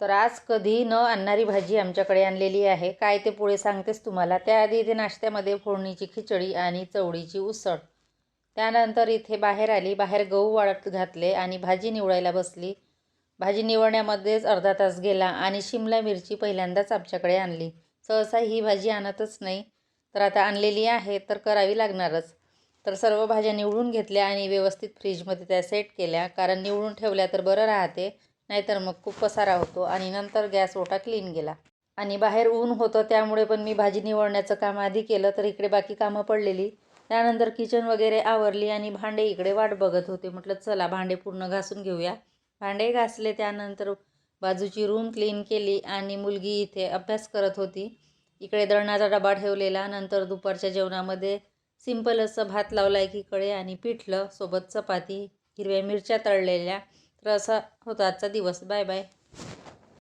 तर आज कधी न आणणारी भाजी आमच्याकडे आणलेली आहे. काय ते पुढे सांगतेच तुम्हाला. त्याआधी इथे नाश्त्यामध्ये फोडणीची खिचडी आणि चवळीची उसळ. त्यानंतर इथे बाहेर आली. बाहेर गहू वाळत घातले आणि भाजी निवडायला बसली. भाजी निवडण्यामध्येच अर्धा तास गेला आणि शिमला मिरची पहिल्यांदाच आमच्याकडे आणली. सहसा ही भाजी आणतच नाही, तर आता आणलेली आहे तर करावी लागणारच. तर सर्व भाज्या निवडून घेतल्या आणि व्यवस्थित फ्रीजमध्ये त्या सेट केल्या, कारण निवडून ठेवल्या तर बरं राहते, नाहीतर मग खूप पसारा होतो. आणि नंतर गॅस ओटा क्लीन केला. आणि बाहेर ऊन होतं त्यामुळे पण मी भाजी निवडण्याचं काम आधी केलं, तर इकडे बाकी कामं पडलेली. त्यानंतर किचन वगैरे आवरली आणि भांडे इकडे वाट बघत होते. म्हटलं चला भांडे पूर्ण घासून घेऊया. भांडे घासले, त्यानंतर बाजूची रूम क्लीन केली आणि मुलगी इथे अभ्यास करत होती. इकडे दळणाचा डबा ठेवलेला. नंतर दुपारच्या जेवणामध्ये सिंपल असं भात लावला एकीकडे आणि पिठलं सोबत चपाती, हिरव्या मिरच्या तळलेल्या. तर असा होता आजचा दिवस. Bye bye.